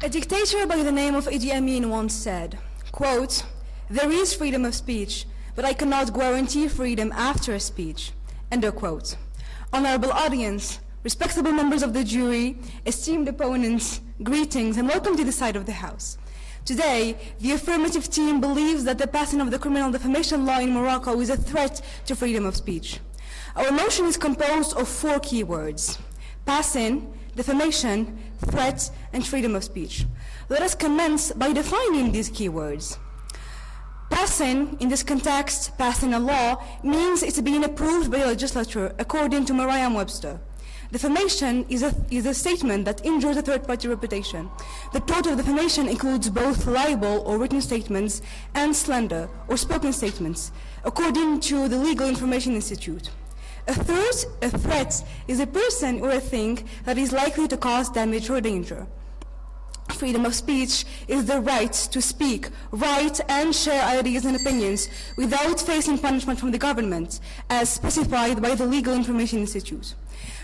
A dictator by the name of Idi Amin once said, quote, "There is freedom of speech, but I cannot guarantee freedom after a speech," end of quote. Honorable audience, respectable members of the jury, esteemed opponents, greetings and welcome to the side of the House. Today, the affirmative team believes that the passing of the criminal defamation law in Morocco is a threat to freedom of speech. Our motion is composed of 4 key words: passing, defamation, threat, and freedom of speech. Let us commence by defining these key words. Passing, in this context, passing a law, means it's being approved by the legislature according to Merriam-Webster. Defamation is a statement that injures a third-party reputation. The total of defamation includes both libel or written statements and slander or spoken statements, according to the Legal Information Institute. A threat is a person or a thing that is likely to cause damage or danger. Freedom of speech is the right to speak, write, and share ideas and opinions without facing punishment from the government, as specified by the Legal Information Institute.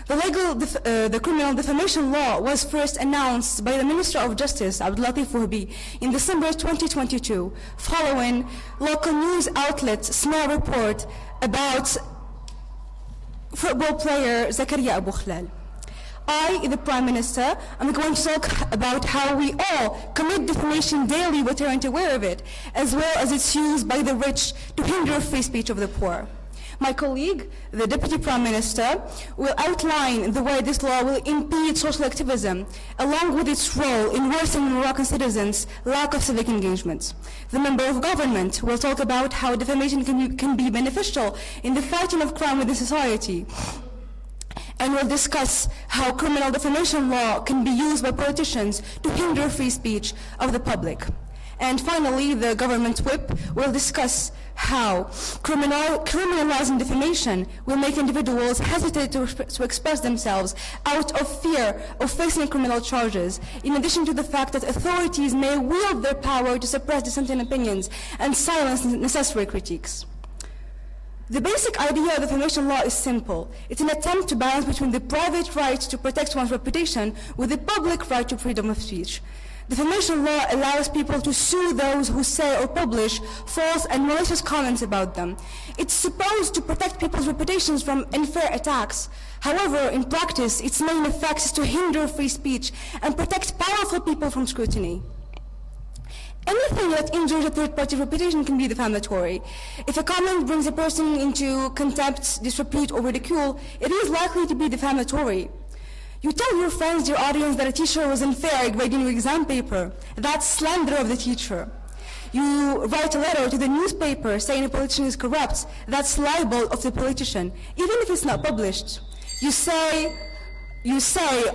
The criminal defamation law was first announced by the Minister of Justice, Abdulatif Wahbi, in December 2022, following local news outlet Small report about football player Zakaria Abu Khlal. I, the Prime Minister, am going to talk about how we all commit defamation daily but aren't aware of it, as well as its use by the rich to hinder free speech of the poor. My colleague, the Deputy Prime Minister, will outline the way this law will impede social activism, along with its role in worsening Moroccan citizens' lack of civic engagement. The Member of Government will talk about how defamation can be beneficial in the fighting of crime within society, and will discuss how criminal defamation law can be used by politicians to hinder free speech of the public. And finally, the government whip will discuss how criminalizing defamation will make individuals hesitate to express themselves out of fear of facing criminal charges, in addition to the fact that authorities may wield their power to suppress dissenting opinions and silence necessary critiques. The basic idea of defamation law is simple. It's an attempt to balance between the private right to protect one's reputation with the public right to freedom of speech. Defamation law allows people to sue those who say or publish false and malicious comments about them. It's supposed to protect people's reputations from unfair attacks. However, in practice, its main effect is to hinder free speech and protect powerful people from scrutiny. Anything that injures a third-party reputation can be defamatory. If a comment brings a person into contempt, disrepute, or ridicule, it is likely to be defamatory. You tell your friends, your audience, that a teacher was unfair grading your exam paper. That's slander of the teacher. You write a letter to the newspaper saying a politician is corrupt. That's libel of the politician, even if it's not published. You say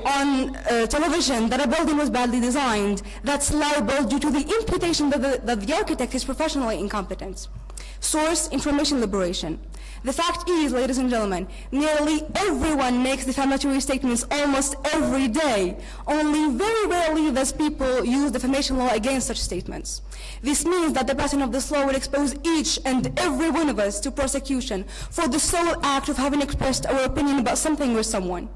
on television that a building was badly designed. That's libel due to the imputation that the architect is professionally incompetent. Source: information liberation. The fact is, ladies and gentlemen, nearly everyone makes defamatory statements almost every day. Only very rarely does people use defamation law against such statements. This means that the passing of this law will expose each and every one of us to prosecution for the sole act of having expressed our opinion about something or someone.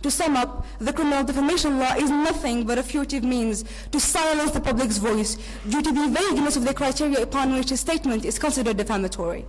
To sum up, the criminal defamation law is nothing but a furtive means to silence the public's voice due to the vagueness of the criteria upon which a statement is considered defamatory.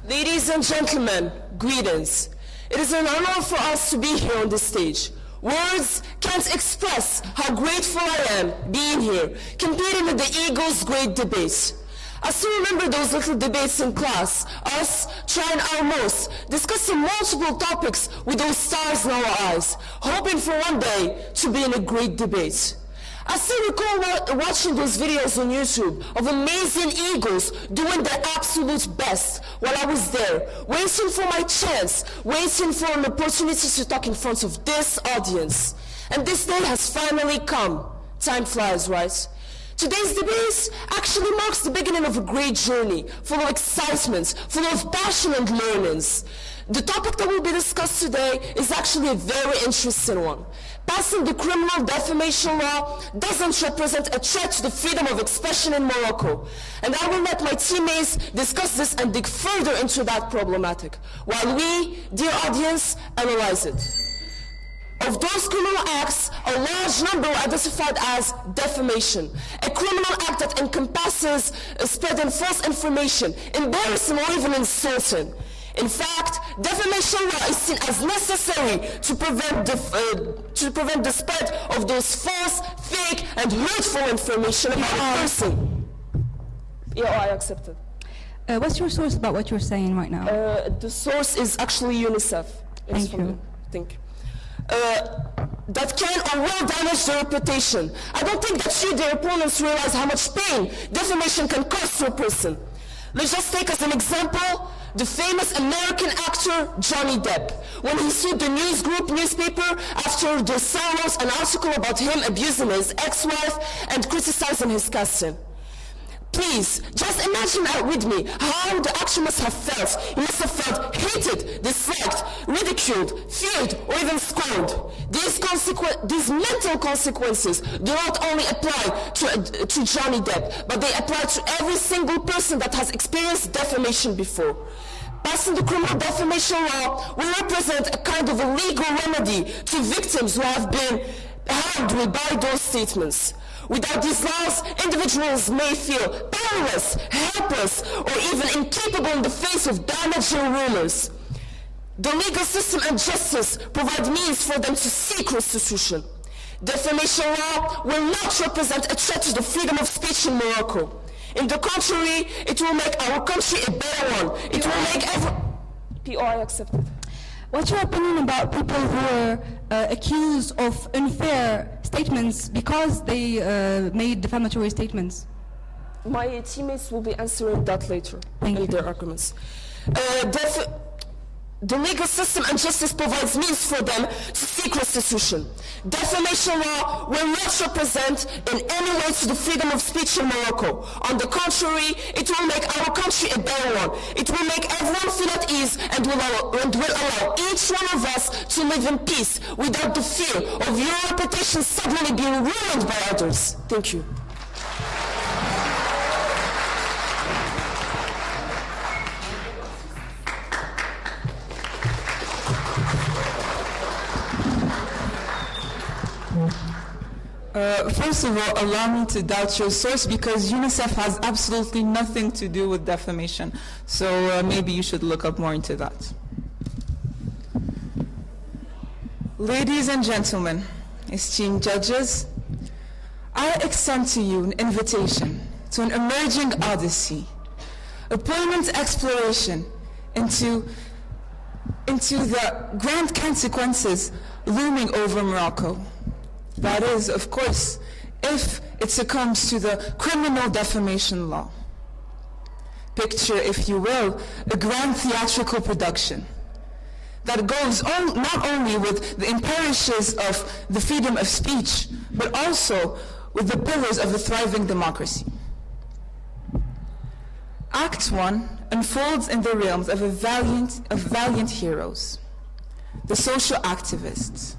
Ladies and gentlemen, greetings. It is an honor for us to be here on this stage. Words can't express how grateful I am being here, competing in the Eagles' great debate. I still remember those little debates in class, us trying our most, discussing multiple topics with those stars in our eyes, hoping for one day to be in a great debate. I still recall watching those videos on YouTube of amazing Eagles doing their absolute best while I was there, waiting for my chance, waiting for an opportunity to talk in front of this audience. And this day has finally come. Time flies, right? Today's debate actually marks the beginning of a great journey, full of excitement, full of passion and learnings. The topic that will be discussed today is actually a very interesting one. Passing the criminal defamation law doesn't represent a threat to the freedom of expression in Morocco. And I will let my teammates discuss this and dig further into that problematic, while we, dear audience, analyze it. Of those criminal acts, a large number were identified as defamation, a criminal act that encompasses spreading false information, embarrassing or even insulting. In fact, defamation law is seen as necessary to prevent the spread of those false, fake, and hurtful information about a person. Yeah, I accept it. What's your source about what you're saying right now? The source is actually UNICEF. Thank you. Thank you. That can or will damage their reputation. I don't think that you, their opponents, realize how much pain defamation can cause to a person. Let's just take as an example the famous American actor Johnny Depp, when he sued the news group newspaper after they wrote an article about him abusing his ex-wife and criticizing his casting. Please, just imagine that with me, how the actor must have felt. He must have felt hated, disliked, ridiculed, feared, or even scorned. These mental consequences do not only apply to Johnny Depp, but they apply to every single person that has experienced defamation before. Passing the criminal defamation law will represent a kind of a legal remedy to victims who have been harmed by those statements. Without these laws, individuals may feel powerless, helpless, or even incapable in the face of damaging rumors. The legal system and justice provide means for them to seek restitution. Defamation law will not represent a threat to the freedom of speech in Morocco. In the contrary, it will make our country a better one. It will make every... I accept it. What's your opinion about people who are accused of unfair statements because they made defamatory statements? My teammates will be answering that later in their arguments. The legal system and justice provides means for them to seek restitution. Defamation law will not represent in any way to the freedom of speech in Morocco. On the contrary, it will make our country a better one. It will make everyone feel at ease and will allow each one of us to live in peace without the fear of your reputation suddenly being ruined by others. Thank you. First of all, allow me to doubt your source because UNICEF has absolutely nothing to do with defamation. So maybe you should look up more into that. Ladies and gentlemen, esteemed judges, I extend to you an invitation to an emerging odyssey, a poignant exploration into the grand consequences looming over Morocco. That is, of course, if it succumbs to the criminal defamation law. Picture, if you will, a grand theatrical production that goes on not only with the imperishes of the freedom of speech, but also with the pillars of a thriving democracy. Act 1 unfolds in the realms of valiant heroes, the social activists,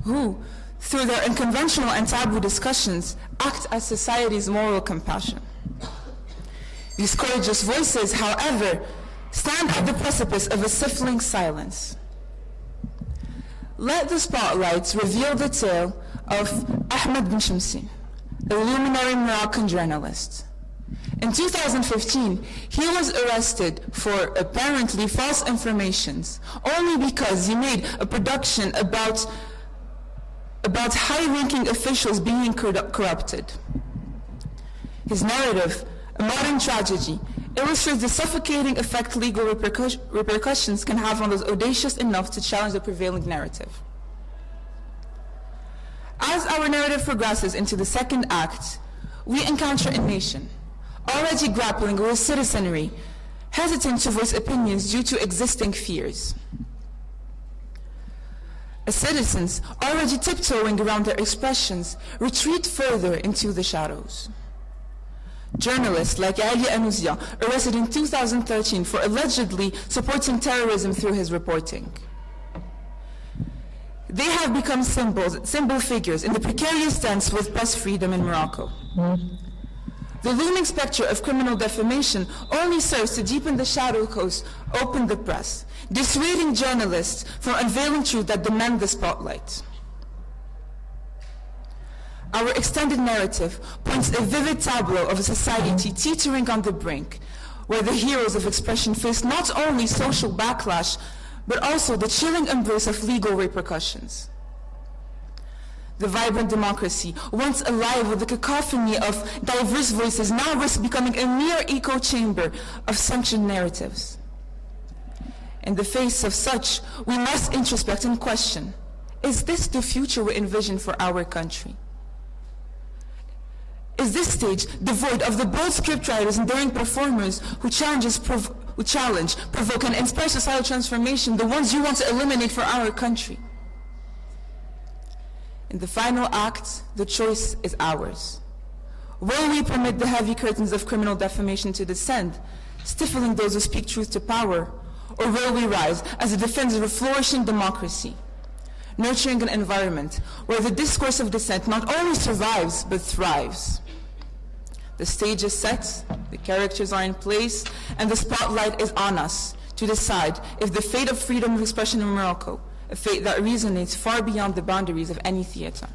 who, through their unconventional and taboo discussions, act as society's moral compassion. These courageous voices, however, stand at the precipice of a stifling silence. Let the spotlights reveal the tale of Ahmed Ben Shamsi, a luminary Moroccan journalist. In 2015, he was arrested for apparently false informations only because he made a production about high-ranking officials being corrupted. His narrative, a modern tragedy, illustrates the suffocating effect legal repercussions can have on those audacious enough to challenge the prevailing narrative. As our narrative progresses into the second act, we encounter a nation already grappling with citizenry, hesitant to voice opinions due to existing fears. Citizens, already tiptoeing around their expressions, retreat further into the shadows. Journalists like Ali Anouzia, arrested in 2013 for allegedly supporting terrorism through his reporting. They have become symbol figures in the precarious dance with press freedom in Morocco. The looming specter of criminal defamation only serves to deepen the shadow coast, open the press, dissuading journalists from unveiling truth that demand the spotlight. Our extended narrative points a vivid tableau of a society teetering on the brink, where the heroes of expression face not only social backlash, but also the chilling embrace of legal repercussions. The vibrant democracy, once alive with the cacophony of diverse voices, now risks becoming a mere echo chamber of sanctioned narratives. In the face of such, we must introspect and question, is this the future we envision for our country? Is this stage devoid of the bold scriptwriters and daring performers who challenge, provoke, and inspire societal transformation, the ones you want to eliminate for our country? In the final act, the choice is ours. Will we permit the heavy curtains of criminal defamation to descend, stifling those who speak truth to power? Or will we rise as a defender of a flourishing democracy, nurturing an environment where the discourse of dissent not only survives, but thrives? The stage is set, the characters are in place, and the spotlight is on us to decide if the fate of freedom of expression in Morocco, a fate that resonates far beyond the boundaries of any theater.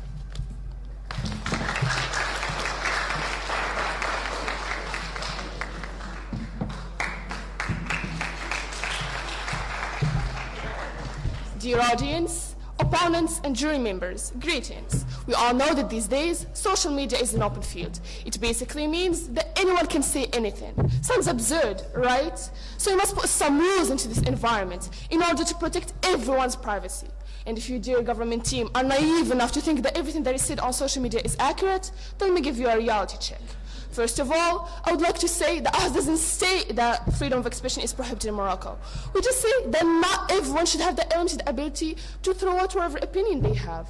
Dear audience, opponents and jury members, greetings. We all know that these days, social media is an open field. It basically means that anyone can say anything. Sounds absurd, right? So we must put some rules into this environment in order to protect everyone's privacy. And if you, dear government team, are naive enough to think that everything that is said on social media is accurate, then let me give you a reality check. First of all, I would like to say that ours doesn't say that freedom of expression is prohibited in Morocco. We just say that not everyone should have the limited ability to throw out whatever opinion they have.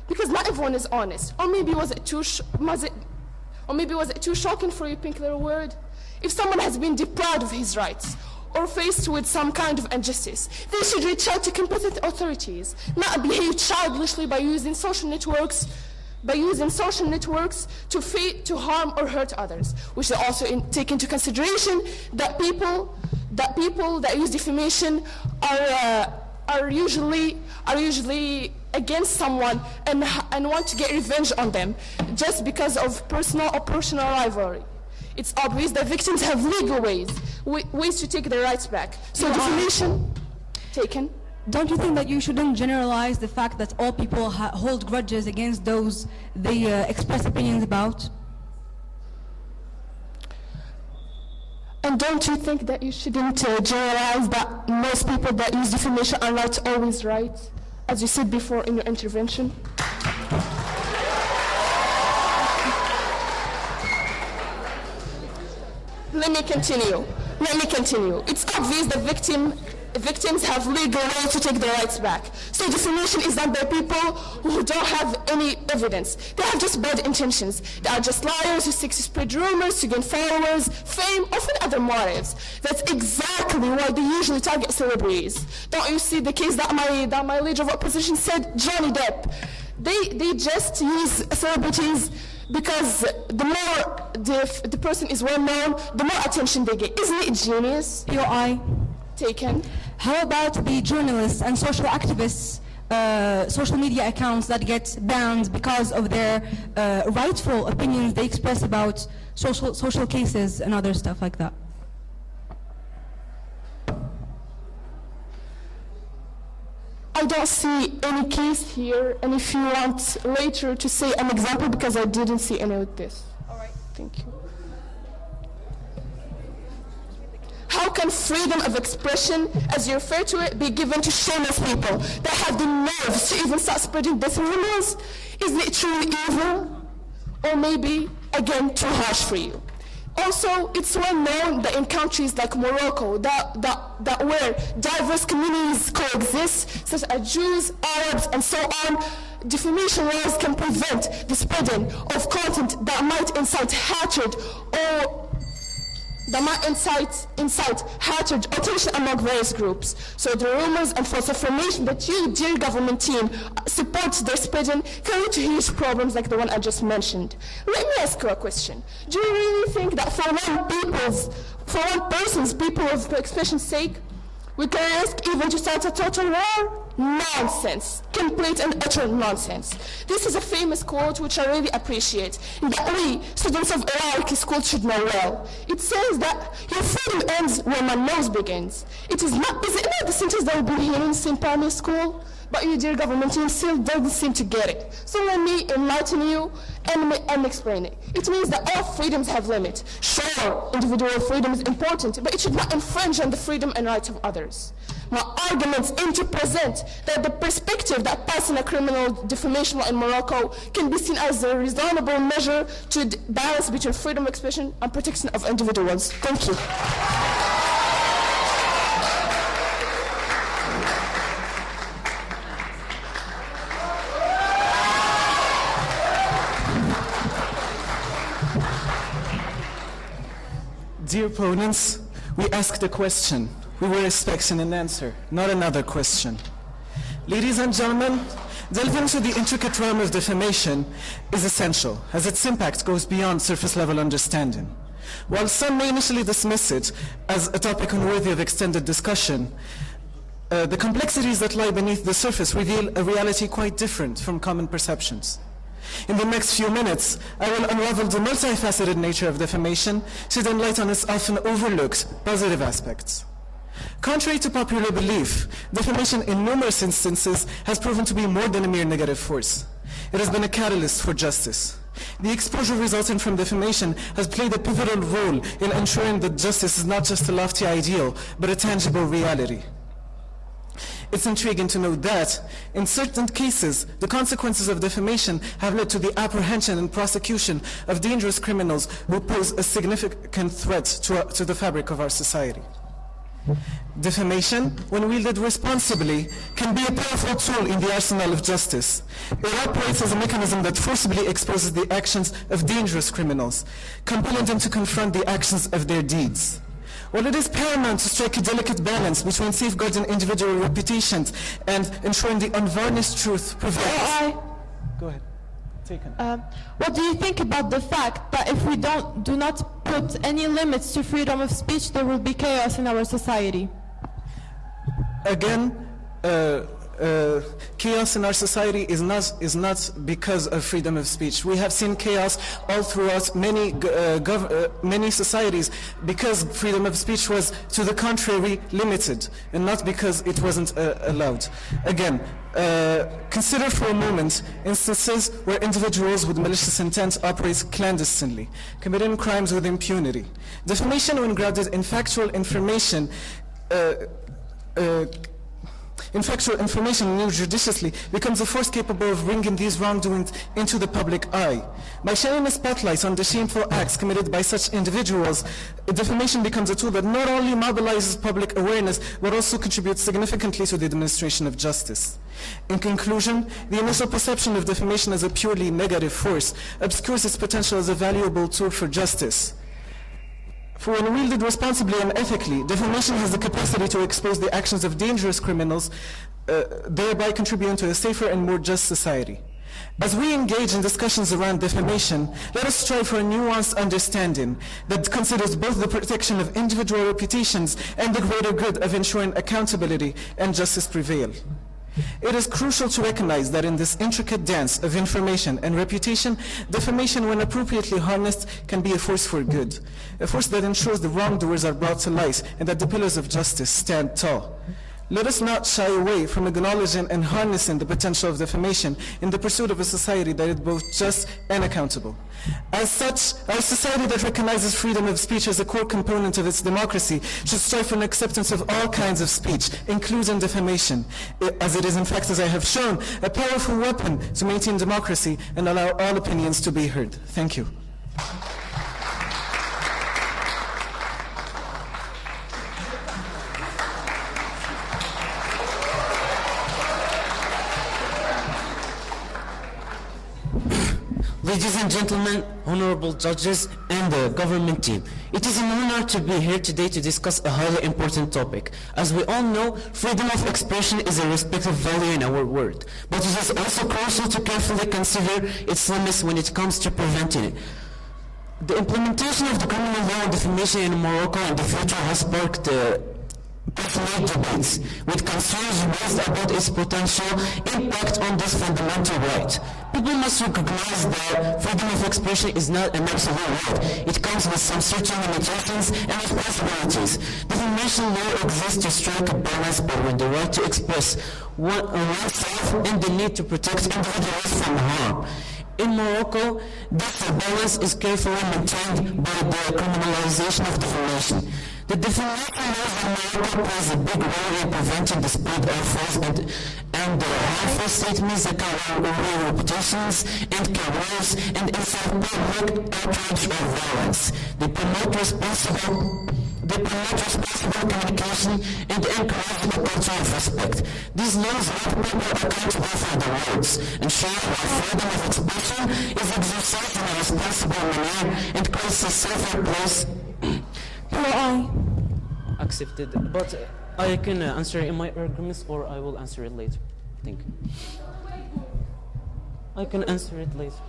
Because not everyone is honest. Or maybe was it too shocking for you, pink little word? If someone has been deprived of his rights, or faced with some kind of injustice, they should reach out to competent authorities, not behave childishly by using social networks to harm or hurt others. We should also take into consideration that people that use defamation are usually against someone and want to get revenge on them just because of personal rivalry. It's obvious that victims have legal ways to take their rights back. So defamation taken. Don't you think that you shouldn't generalize the fact that all people hold grudges against those they express opinions about? And don't you think that you shouldn't generalize that most people that use defamation are not always right, as you said before in your intervention? Let me continue. It's obvious that victims have legal ways to take their rights back. So defamation is done by people who don't have any evidence. They have just bad intentions. They are just liars who seek to spread rumors, to gain followers, fame, often other motives. That's exactly why they usually target celebrities. Don't you see the case that my leader of opposition said, Johnny Depp? They just use celebrities because the more the person is well known, the more attention they get. Isn't it genius? Your eye. Taken. How about the journalists and social activists, social media accounts that get banned because of their rightful opinions they express about social cases and other stuff like that? I don't see any case here, and if you want later to say an example, because I didn't see any with this. All right. Thank you. How can freedom of expression, as you refer to it, be given to shameless people that have the nerves to even start spreading death rumors? Isn't it truly evil? Or maybe, again, too harsh for you? Also, it's well known that in countries like Morocco, that where diverse communities coexist, such as Jews, Arabs, and so on, defamation laws can prevent the spreading of content that might incite hatred or hatred or tension among various groups. So the rumors and false information that you, dear government team, support their spreading can lead to huge problems like the one I just mentioned. Let me ask you a question. Do you really think that for one person's people of expression's sake, we can risk even to start a total war? Nonsense. Complete and utter nonsense. This is a famous quote which I really appreciate, and that we, students of hierarchy school, should know well. It says that your freedom ends where my nose begins. Is it not the sentence that we've been hearing since primary school? But you, dear government team, still doesn't seem to get it. So let me enlighten you and explain it. It means that all freedoms have limits. Sure, individual freedom is important, but it should not infringe on the freedom and rights of others. My arguments aim to present that the perspective that passing a criminal defamation law in Morocco can be seen as a reasonable measure to balance between freedom of expression and protection of individuals. Thank you. Dear opponents, we asked a question. We were expecting an answer, not another question. Ladies and gentlemen, delving into the intricate realm of defamation is essential, as its impact goes beyond surface-level understanding. While some may initially dismiss it as a topic unworthy of extended discussion, the complexities that lie beneath the surface reveal a reality quite different from common perceptions. In the next few minutes, I will unravel the multifaceted nature of defamation, shedding light on its often overlooked positive aspects. Contrary to popular belief, defamation in numerous instances has proven to be more than a mere negative force. It has been a catalyst for justice. The exposure resulting from defamation has played a pivotal role in ensuring that justice is not just a lofty ideal, but a tangible reality. It's intriguing to note that, in certain cases, the consequences of defamation have led to the apprehension and prosecution of dangerous criminals who pose a significant threat to the fabric of our society. Defamation, when wielded responsibly, can be a powerful tool in the arsenal of justice. It operates as a mechanism that forcibly exposes the actions of dangerous criminals, compelling them to confront the actions of their deeds. While it is paramount to strike a delicate balance between safeguarding individual reputations and ensuring the unvarnished truth prevails. Go ahead. Take it. What do you think about the fact that if we do not put any limits to freedom of speech, there will be chaos in our society? Again, chaos in our society is not because of freedom of speech. We have seen chaos all throughout many societies because freedom of speech was, to the contrary, limited, and not because it wasn't allowed. Again, consider for a moment instances where individuals with malicious intent operate clandestinely, committing crimes with impunity. Defamation, when grounded in factual information, and used judiciously, becomes a force capable of bringing these wrongdoings into the public eye. By shining a spotlight on the shameful acts committed by such individuals, defamation becomes a tool that not only mobilizes public awareness, but also contributes significantly to the administration of justice. In conclusion, the initial perception of defamation as a purely negative force obscures its potential as a valuable tool for justice. For when wielded responsibly and ethically, defamation has the capacity to expose the actions of dangerous criminals, thereby contributing to a safer and more just society. As we engage in discussions around defamation, let us strive for a nuanced understanding that considers both the protection of individual reputations and the greater good of ensuring accountability and justice prevail. It is crucial to recognize that in this intricate dance of information and reputation, defamation, when appropriately harnessed, can be a force for good, a force that ensures the wrongdoers are brought to light and that the pillars of justice stand tall. Let us not shy away from acknowledging and harnessing the potential of defamation in the pursuit of a society that is both just and accountable. As such, our society that recognizes freedom of speech as a core component of its democracy should strive for an acceptance of all kinds of speech, including defamation, as it is in fact, as I have shown, a powerful weapon to maintain democracy and allow all opinions to be heard. Thank you. Ladies and gentlemen, honorable judges, and the government team, it is an honor to be here today to discuss a highly important topic. As we all know, freedom of expression is a respected value in our world, but it is also crucial to carefully consider its limits when it comes to preventing it. The implementation of the criminal law on defamation in Morocco in the future has sparked passionate debates, with concerns raised about its potential impact on this fundamental right. People must recognize that freedom of expression is not an absolute right. It comes with some certain limitations and responsibilities. Defamation law exists to strike a balance between the right to express oneself and the need to protect individuals from harm. In Morocco, this balance is carefully maintained by the criminalization of defamation. The defamation laws in Morocco plays a big role in preventing the spread of false and harmful statements that can ruin reputations and careers and incite public outrage or violence. They promote responsible communication and encourage a culture of respect. These laws make people accountable for their words, ensuring that freedom of expression is exercised in a responsible manner and creates a safer place. Accepted, but I can answer in my arguments, or I will answer it later. Thank you. I can answer it later.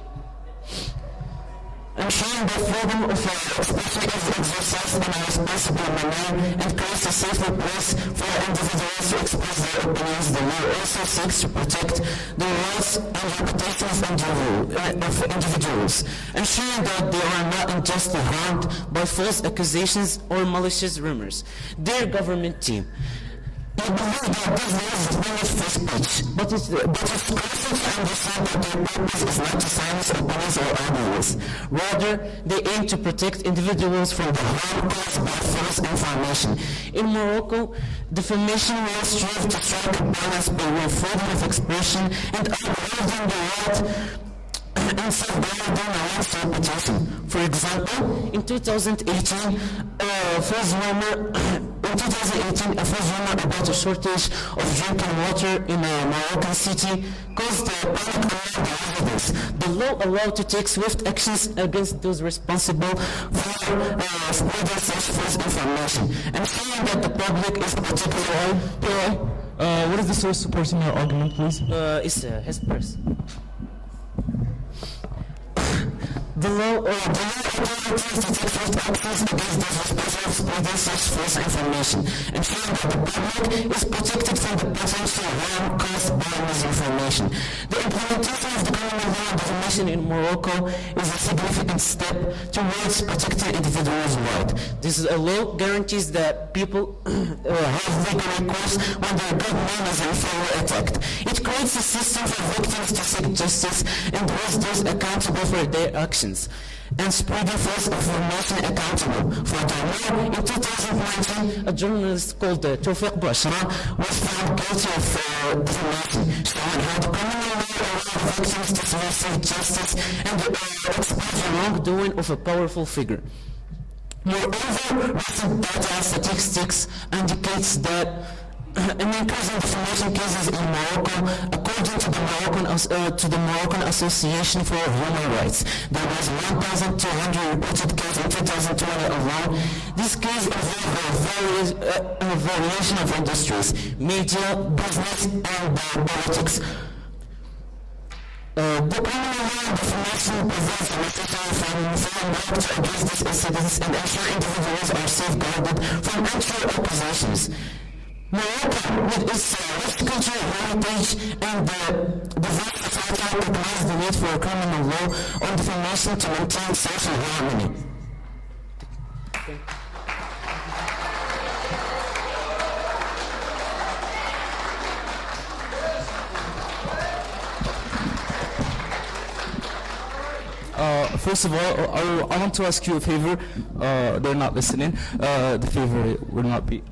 Ensuring that freedom of expression is exercised in a responsible manner and creates a safer place for individuals to express their opinions. The law also seeks to protect the rights and reputations of individuals, ensuring that they are not unjustly harmed by false accusations or malicious rumors. Dear government team, I believe that these laws limit free speech, but it's crucial to understand that their purpose is not to silence opinions or ideas. Rather, they aim to protect individuals from the harm caused by false information. In Morocco, defamation laws strive to strike a balance between freedom of expression and upholding the right and safeguarding one's reputation. For example, in 2018, a false rumor about a shortage of drinking water in a Moroccan city caused a panic among the residents. The law allowed to take swift actions against those responsible for spreading such false information, ensuring that the public is particularly. What is the source supporting your argument, please? It's his press. The law authorities to take swift actions against those responsible for spreading such false information, ensuring that the public is protected from the potential harm caused by misinformation. The implementation of the criminal law on defamation in Morocco is a significant step towards protecting individuals' rights. This law guarantees that people have legal recourse when their good name is unfairly attacked. It creates a system for victims to seek justice and holds those accountable for their actions, and spreading false information accountable for their law. In 2019, a journalist called Tawfiq Bashra was found guilty of defamation, showing how the criminal law allows victims to receive justice and expose the wrongdoing of a powerful figure. Moreover, recent data and statistics indicates that an increase in defamation cases in Morocco, according to the Moroccan Association for Human Rights. There was 1,200 reported cases in 2020 alone. This case involved a variation of industries, media, business, and politics. The criminal law of defamation provides the necessary framework to address these incidents and ensure individuals are safeguarded from untrue accusations. Morocco, with its rich cultural heritage and the diverse society, recognizes the need for a criminal law on defamation to maintain social harmony. First of all, I want to ask you a favor. They're not listening. The favor will not be.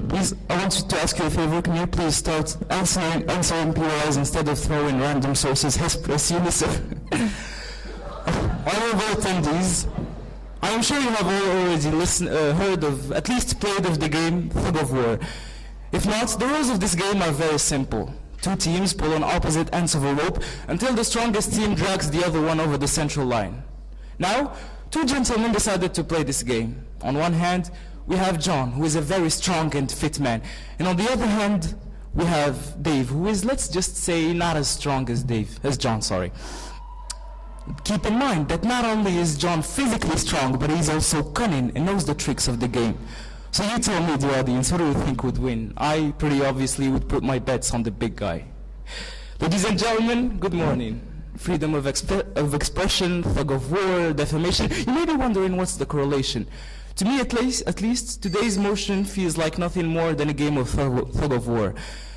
Please, I want to ask you a favor. Can you please start answering POIs instead of throwing random sources? Press UNICEF. Honorable attendees, I am sure you have all already heard of, at least played of the game Fog of War. If not, the rules of this game are very simple. Two teams pull on opposite ends of a rope until the strongest team drags the other one over the central line. Now, two gentlemen decided to play this game. On one hand, we have John, who is a very strong and fit man. And on the other hand, we have Dave, who is, let's just say, not as strong as John. Keep in mind that not only is John physically strong, but he's also cunning and knows the tricks of the game. So you tell me, the audience, who do you think would win? I pretty obviously would put my bets on the big guy. Ladies and gentlemen, good morning. Freedom of expression, thug of war, defamation. You may be wondering what's the correlation. To me, at least, today's motion feels like nothing more than a game of thug of war.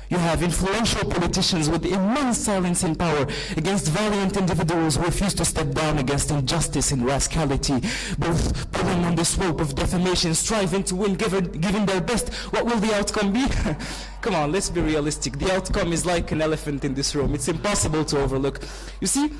You have influential politicians with immense silence and power against valiant individuals who refuse to step down against injustice and rascality, both pulling on the slope of defamation, striving to win, giving their best. What will the outcome be? Come on, let's be realistic. The outcome is like an elephant in this room. It's impossible to overlook. You see,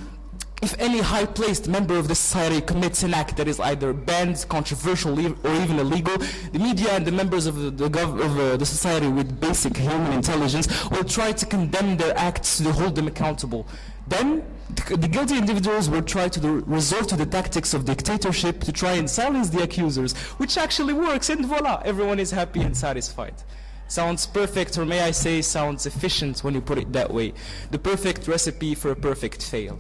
if any high-placed member of the society commits an act that is either banned, controversial, or even illegal, the media and the members of the society with basic human intelligence will try to condemn their acts to hold them accountable. Then, the guilty individuals will try to resort to the tactics of dictatorship to try and silence the accusers, which actually works, and voila, everyone is happy and satisfied. Sounds perfect, or may I say, sounds efficient when you put it that way. The perfect recipe for a perfect fail.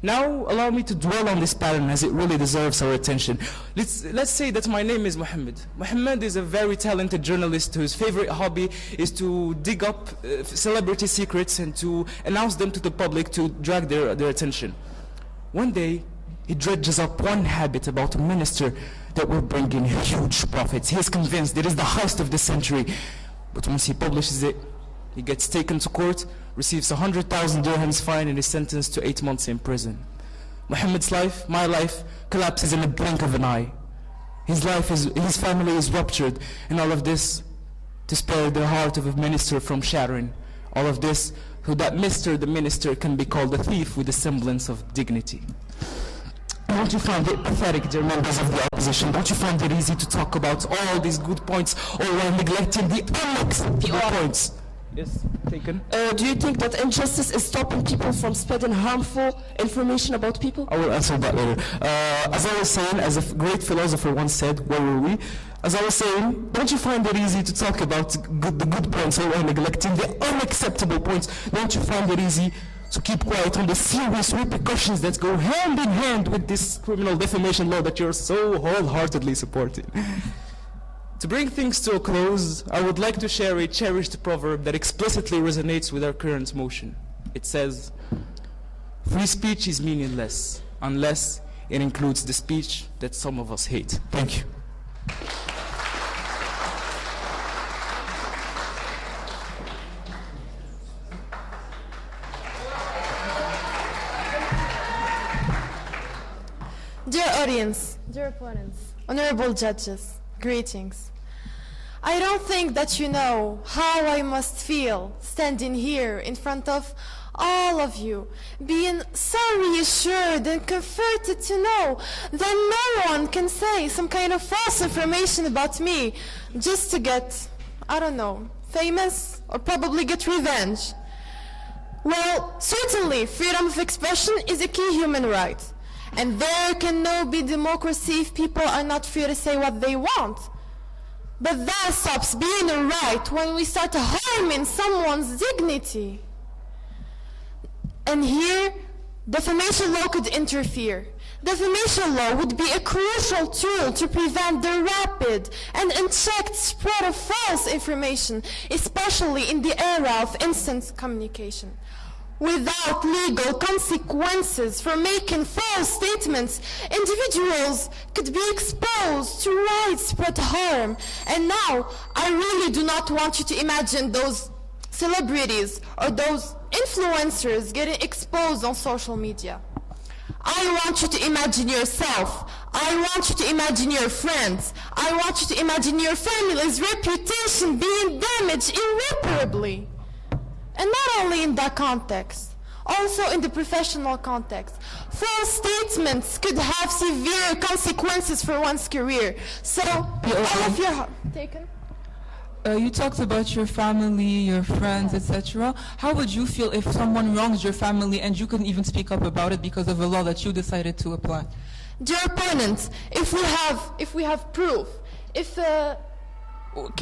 Now, allow me to dwell on this pattern as it really deserves our attention. Let's say that my name is Mohammed. Mohammed is a very talented journalist whose favorite hobby is to dig up celebrity secrets and to announce them to the public to drag their attention. One day, he dredges up one habit about a minister that will bring in huge profits. He is convinced it is the heist of the century. But once he publishes it, he gets taken to court, receives 100,000 dirhams fine, and is sentenced to 8 months in prison. Muhammad's life, my life, collapses in a blink of an eye. His family is ruptured, and all of this to spare the heart of a minister from shattering. All of this so that the minister can be called a thief with a semblance of dignity. Don't you find it pathetic, dear members of the opposition? Don't you find it easy to talk about all these good points, all while neglecting the unacceptable points? Yes, taken. Do you think that injustice is stopping people from spreading harmful information about people? I will answer that later. As I was saying, as a great philosopher once said, where were we? As I was saying, don't you find it easy to talk about the good points while neglecting the unacceptable points? Don't you find it easy to keep quiet on the serious repercussions that go hand in hand with this criminal defamation law that you're so wholeheartedly supporting? To bring things to a close, I would like to share a cherished proverb that explicitly resonates with our current motion. It says, "Free speech is meaningless unless it includes the speech that some of us hate." Thank you. Dear audience, dear opponents, honorable judges, greetings. I don't think that you know how I must feel standing here in front of all of you, being so reassured and comforted to know that no one can say some kind of false information about me just to get, I don't know, famous or probably get revenge. Well, certainly freedom of expression is a key human right. And there can no be democracy if people are not free to say what they want. But that stops being a right when we start harming someone's dignity. And here, defamation law could interfere. Defamation law would be a crucial tool to prevent the rapid and unchecked spread of false information, especially in the era of instant communication. Without legal consequences for making false statements, individuals could be exposed to widespread harm. And now, I really do not want you to imagine those celebrities or those influencers getting exposed on social media. I want you to imagine yourself. I want you to imagine your friends. I want you to imagine your family's reputation being damaged irreparably. And not only in that context, also in the professional context. False statements could have severe consequences for one's career. So, all of your... Taken? You talked about your family, your friends, etc. How would you feel if someone wrongs your family and you couldn't even speak up about it because of a law that you decided to apply? Dear opponents, if we have proof, if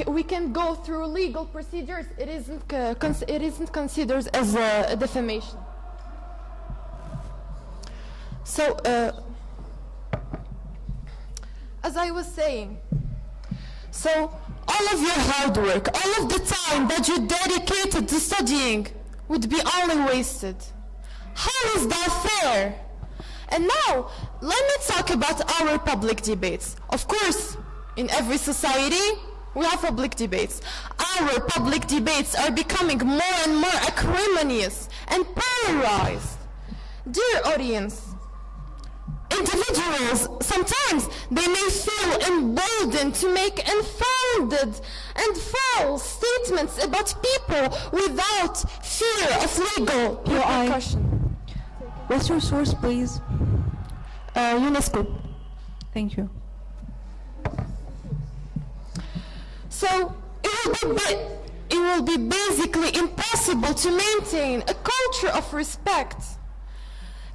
we can go through legal procedures, it isn't considered as a defamation. So, as I was saying, so all of your hard work, all of the time that you dedicated to studying would be only wasted. How is that fair? And now, let me talk about our public debates. Of course, in every society, we have public debates. Our public debates are becoming more and more acrimonious and polarized. Dear audience, individuals, sometimes they may feel emboldened to make unfounded and false statements about people without fear of legal repercussion. What's your source, please? UNESCO. Thank you. So it will be basically impossible to maintain a culture of respect.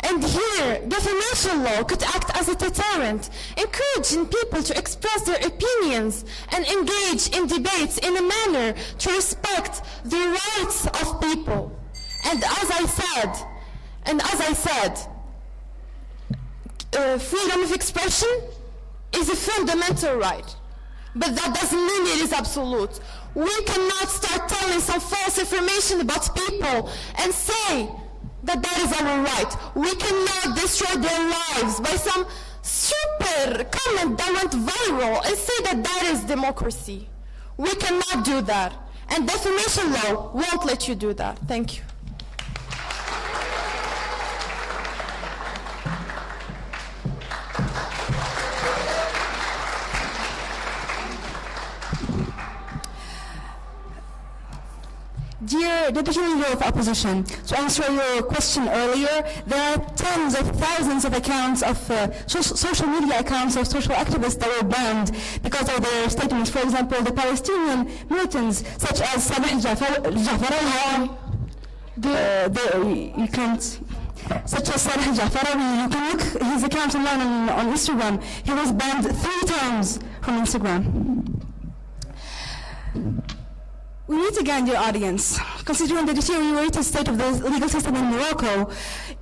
And here, defamation law could act as a deterrent, encouraging people to express their opinions and engage in debates in a manner to respect the rights of people. And as I said, freedom of expression is a fundamental right. But that doesn't mean it is absolute. We cannot start telling some false information about people and say that that is our right. We cannot destroy their lives by some super comment that went viral and say that that is democracy. We cannot do that. And defamation law won't let you do that. Thank you. Dear Deputy Leader of Opposition, to answer your question earlier, there are tens of thousands of accounts of social media accounts of social activists that were banned because of their statements. For example, the Palestinian militants, such as Sabah Jafarawi, you can't. Such as Sabah Jafarawi, you can look his account online on Instagram. He was banned 3 times from Instagram. We need to gain your audience. Considering the deteriorated state of the legal system in Morocco,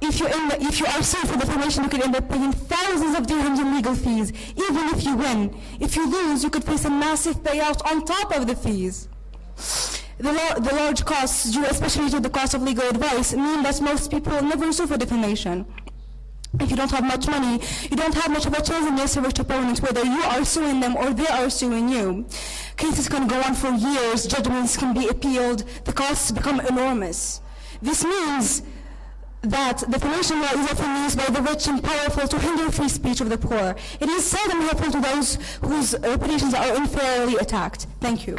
if you are sued for defamation, you could end up paying thousands of dirhams in legal fees, even if you win. If you lose, you could face a massive payout on top of the fees. The large costs, due especially to the cost of legal advice, mean that most people never sue for defamation. If you don't have much money, you don't have much of a chance against your opponent, whether you are suing them or they are suing you. Cases can go on for years, judgments can be appealed, the costs become enormous. This means that defamation law is often used by the rich and powerful to hinder free speech of the poor. It is seldom helpful to those whose reputations are unfairly attacked. Thank you.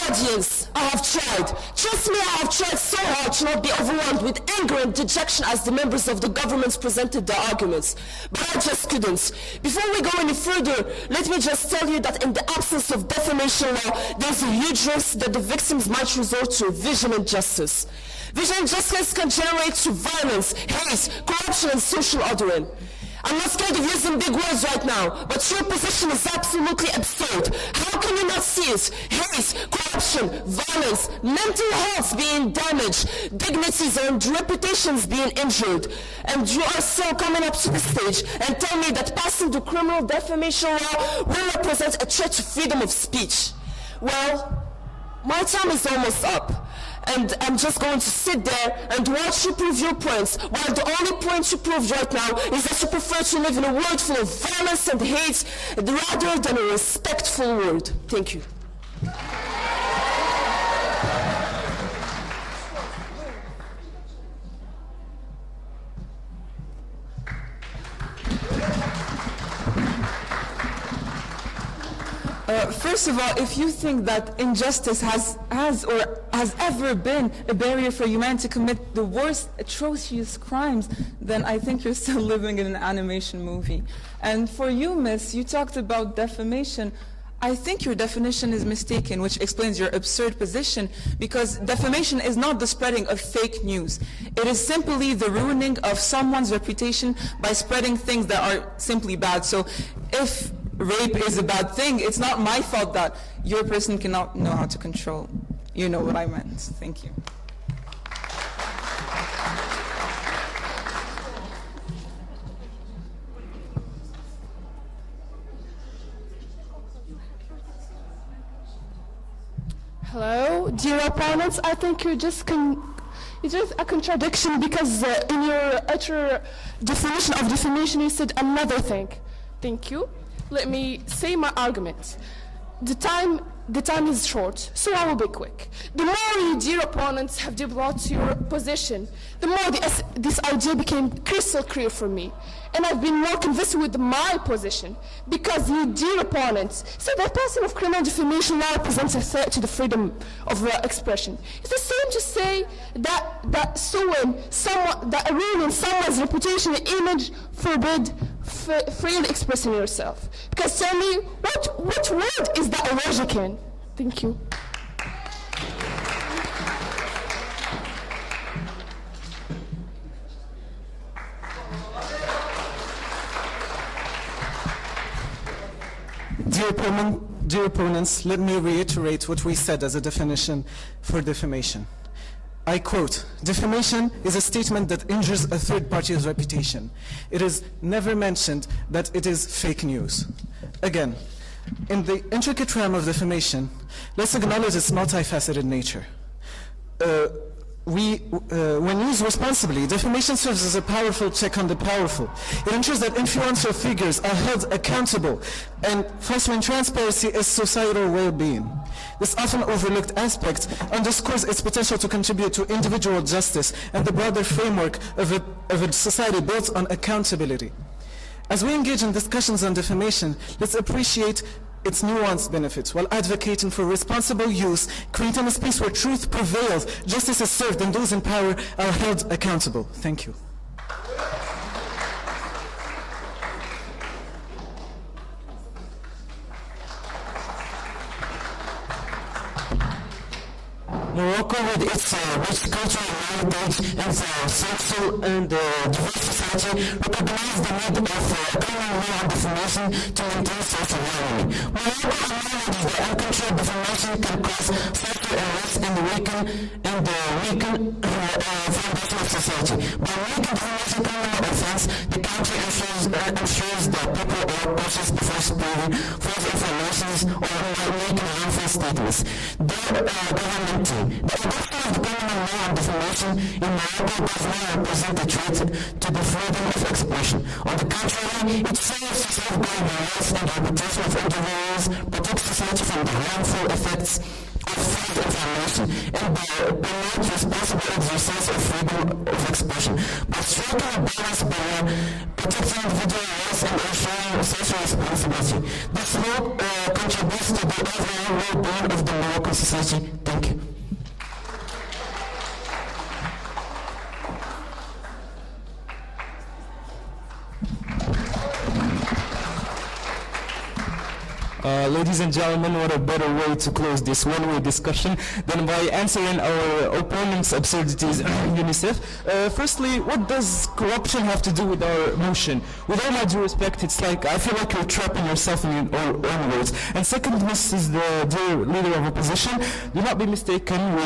Audience, I have tried. Trust me, I have tried so hard to not be overwhelmed with anger and dejection as the members of the government presented their arguments. But I just couldn't. Before we go any further, let me just tell you that in the absence of defamation law, there's a huge risk that the victims might resort to vigilant justice. Vigilant justice can generate through violence, hate, corruption, and social ordering. I'm not scared of using big words right now, but your position is absolutely absurd. How can you not see it? Hate, corruption, violence, mental health being damaged, dignities and reputations being injured. And you are still coming up to the stage and tell me that passing the criminal defamation law will represent a threat to freedom of speech. Well, my time is almost up. And I'm just going to sit there and watch you prove your points, while the only point you proved right now is that you prefer to live in a world full of violence and hate rather than a respectful world. Thank you. First of all, if you think that injustice has or has ever been a barrier for humanity to commit the worst, atrocious crimes, then I think you're still living in an animation movie. And for you, miss, you talked about defamation. I think your definition is mistaken, which explains your absurd position, because defamation is not the spreading of fake news. It is simply the ruining of someone's reputation by spreading things that are simply bad. So if rape is a bad thing, it's not my fault that your person cannot know how to control. You know what I meant. Thank you. Hello, dear opponents. I think you're just a contradiction, because in your utter definition of defamation you said another thing. Thank you. Let me say my argument. The time is short, so I will be quick. The more you, dear opponents, have developed your position, the more this idea became crystal clear for me. And I've been more convinced with my position, because you, dear opponents, say that passing of criminal defamation law represents a threat to the freedom of expression. It's the same to say that ruining someone's reputation and image forbid freely expressing yourself. Because tell me, what word is that allergic in? Thank you. Dear opponents, let me reiterate what we said as a definition for defamation. I quote, defamation is a statement that injures a third party's reputation. It is never mentioned that it is fake news. Again, in the intricate realm of defamation, let's acknowledge its multifaceted nature. When used responsibly, defamation serves as a powerful check on the powerful. It ensures that influential figures are held accountable and fostering transparency is societal well-being. This often overlooked aspect underscores its potential to contribute to individual justice and the broader framework of a society built on accountability. As we engage in discussions on defamation, let's appreciate its nuanced benefits while advocating for responsible use, creating a space where truth prevails, justice is served, and those in power are held accountable. Thank you. Morocco, with its rich cultural heritage and social and diverse society, recognizes the need of common law and defamation to maintain social harmony. Morocco acknowledges that uncontrolled defamation can cause social unrest and weaken foundation of society. By making defamation criminal offense, the country ensures that people are cautious before spreading false information or making harmful statements. The government team. The adoption of the common law on defamation in Morocco does not represent a threat to the freedom of expression. On the contrary, it serves to safeguard the rights and reputation of individuals, protect society from the harmful effects of false information, and promote responsible exercise of freedom of expression. By striking a balance between protecting individual rights and ensuring social responsibility, this law contributes to the overall well-being of the Moroccan society. Thank you. Ladies and gentlemen, what a better way to close this one-way discussion than by answering our opponent's absurdities, UNICEF. Firstly, what does corruption have to do with our motion? With all my due respect, it's like, I feel like you're trapping yourself in your own words. And second, Mrs. the dear leader of opposition, do not be mistaken, we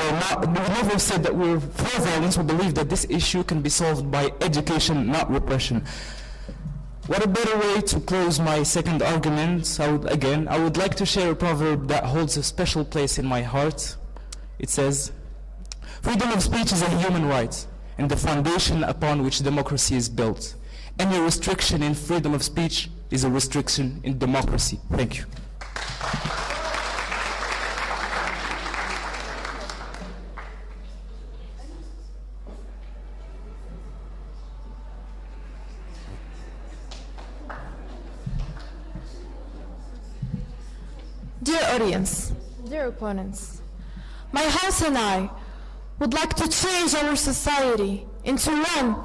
never said that we're for violence. We believe that this issue can be solved by education, not repression. What a better way to close my second argument. I would like to share a proverb that holds a special place in my heart. It says, freedom of speech is a human right and the foundation upon which democracy is built. Any restriction in freedom of speech is a restriction in democracy. Thank you. Dear audience, dear opponents, my my house and I would like to change our society into one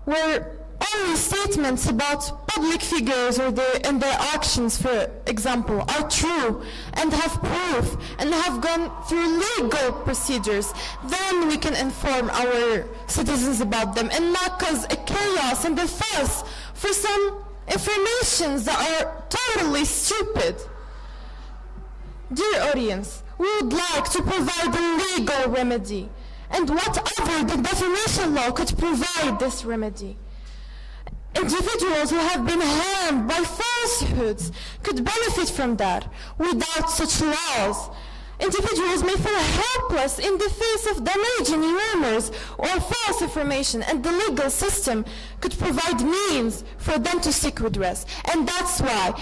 where only statements about public figures or and their actions, for example, are true and have proof and have gone through legal procedures, then we can inform our citizens about them and not cause a chaos and a fuss for some informations that are totally stupid. Dear audience, we would like to provide a legal remedy, and what other than defamation law could provide this remedy? Individuals who have been harmed by falsehoods could benefit from that. Without such laws, individuals may feel helpless in the face of damaging rumors or false information, and the legal system could provide means for them to seek redress. And that's why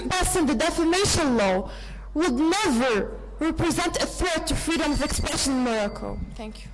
passing the defamation law would never represent a threat to freedom of expression in Morocco. Thank you.